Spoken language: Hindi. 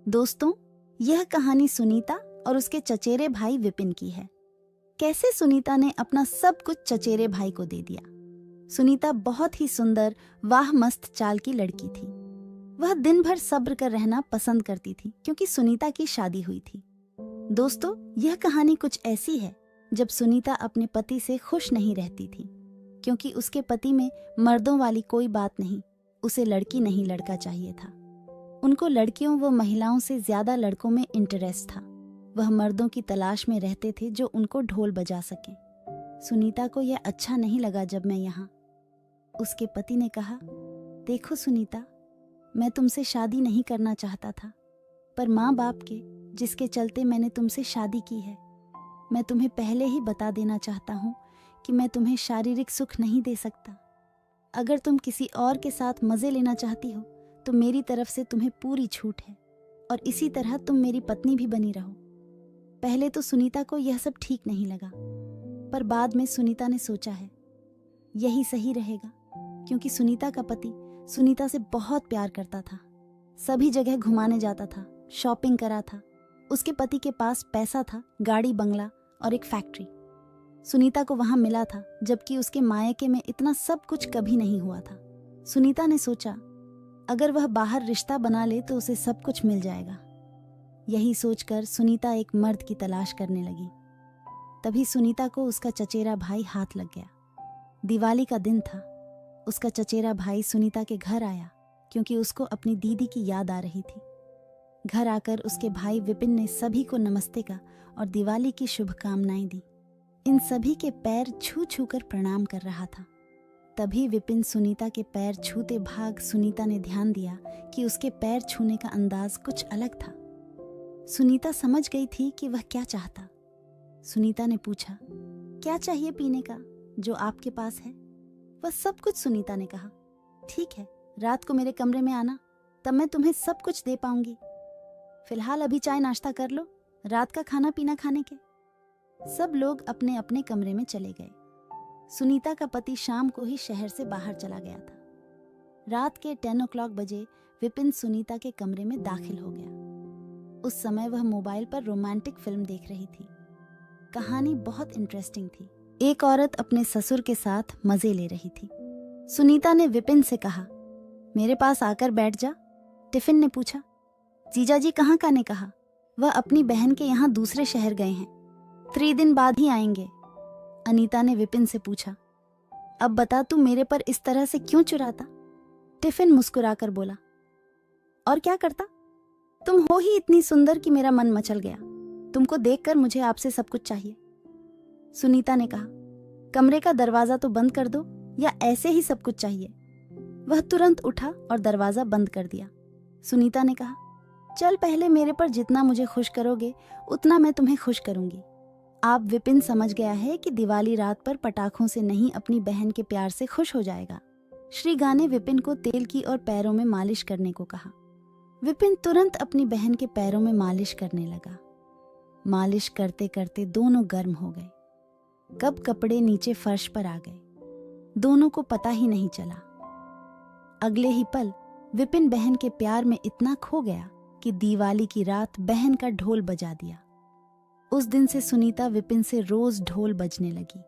दोस्तों, यह कहानी सुनीता और उसके चचेरे भाई विपिन की है। कैसे सुनीता ने अपना सब कुछ चचेरे भाई को दे दिया। सुनीता बहुत ही सुंदर, वाह मस्त चाल की लड़की थी। वह दिन भर सब्र कर रहना पसंद करती थी क्योंकि सुनीता की शादी हुई थी। दोस्तों, यह कहानी कुछ ऐसी है जब सुनीता अपने पति से खुश नहीं रहती थी क्योंकि उसके पति में मर्दों वाली कोई बात नहीं, उसे लड़की नहीं लड़का चाहिए था। उनको लड़कियों व महिलाओं से ज्यादा लड़कों में इंटरेस्ट था। वह मर्दों की तलाश में रहते थे जो उनको ढोल बजा सकें। सुनीता को यह अच्छा नहीं लगा जब मैं यहाँ। उसके पति ने कहा, देखो सुनीता, मैं तुमसे शादी नहीं करना चाहता था, पर माँ बाप के जिसके चलते मैंने तुमसे शादी की है। मैं तुम्हें पहले ही बता देना चाहता हूँ कि मैं तुम्हें शारीरिक सुख नहीं दे सकता। अगर तुम किसी और के साथ मजे लेना चाहती हो तो मेरी तरफ से तुम्हें पूरी छूट है और इसी तरह तुम मेरी पत्नी भी बनी रहो। पहले तो सुनीता को यह सब ठीक नहीं लगा, पर बाद में सुनीता ने सोचा है यही सही रहेगा क्योंकि सुनीता का पति सुनीता से बहुत प्यार करता था। सभी जगह घुमाने जाता था, शॉपिंग करा था। उसके पति के पास पैसा था, गाड़ी बंगला और एक फैक्ट्री। सुनीता को वहां मिला था जबकि उसके मायके में इतना सब कुछ कभी नहीं हुआ था। सुनीता ने सोचा अगर वह बाहर रिश्ता बना ले तो उसे सब कुछ मिल जाएगा। यही सोचकर सुनीता एक मर्द की तलाश करने लगी। तभी सुनीता को उसका चचेरा भाई हाथ लग गया। दिवाली का दिन था। उसका चचेरा भाई सुनीता के घर आया क्योंकि उसको अपनी दीदी की याद आ रही थी। घर आकर उसके भाई विपिन ने सभी को नमस्ते का और दिवाली की शुभकामनाएं दी। इन सभी के पैर छू छू कर प्रणाम कर रहा था। तभी विपिन सुनीता के पैर छूते भाग सुनीता ने ध्यान दिया कि उसके पैर छूने का अंदाज कुछ अलग था। सुनीता समझ गई थी कि वह क्या चाहता। सुनीता ने पूछा, क्या चाहिए पीने का जो आपके पास है? वह सब कुछ सुनीता ने कहा। ठीक है, रात को मेरे कमरे में आना, तब मैं तुम्हें सब कुछ दे पाऊंगी। फिलहाल अभी चाय नाश्ता कर लो, रात का खाना पीना खाने के। सब लोग अपने अपने कमरे में चले गए। सुनीता का पति शाम को ही शहर से बाहर चला गया था। रात के 10 o'clock बजे विपिन सुनीता के कमरे में दाखिल हो गया। उस समय वह मोबाइल पर रोमांटिक फिल्म देख रही थी। कहानी बहुत इंटरेस्टिंग थी। एक औरत अपने ससुर के साथ मजे ले रही थी। सुनीता ने विपिन से कहा, मेरे पास आकर बैठ जा। टिफिन ने पूछा, जीजाजी कहाँ का? ने कहा, वह अपनी बहन के यहाँ दूसरे शहर गए हैं, 3 दिन बाद ही आएंगे। अनीता ने विपिन से पूछा, अब बता तू मेरे पर इस तरह से क्यों चुराता? टिफिन मुस्कुराकर बोला, और क्या करता? तुम हो ही इतनी सुंदर कि मेरा मन मचल गया। तुमको देखकर मुझे आपसे सब कुछ चाहिए। सुनीता ने कहा, कमरे का दरवाजा तो बंद कर दो या ऐसे ही सब कुछ चाहिए? वह तुरंत उठा और दरवाजा बंद कर दिया। सुनीता ने कहा, चल पहले मेरे पर जितना मुझे खुश करोगे उतना मैं तुम्हें खुश करूंगी। आप विपिन समझ गया है कि दिवाली रात पर पटाखों से नहीं अपनी बहन के प्यार से खुश हो जाएगा। श्रीगा ने विपिन को तेल की और पैरों में मालिश करने को कहा। विपिन तुरंत अपनी बहन के पैरों में मालिश करने लगा। मालिश करते करते दोनों गर्म हो गए। कब कपड़े नीचे फर्श पर आ गए, दोनों को पता ही नहीं चला। अगले ही पल विपिन बहन के प्यार में इतना खो गया कि दिवाली की रात बहन का ढोल बजा दिया। उस दिन से सुनीता विपिन से रोज ढोल बजने लगी।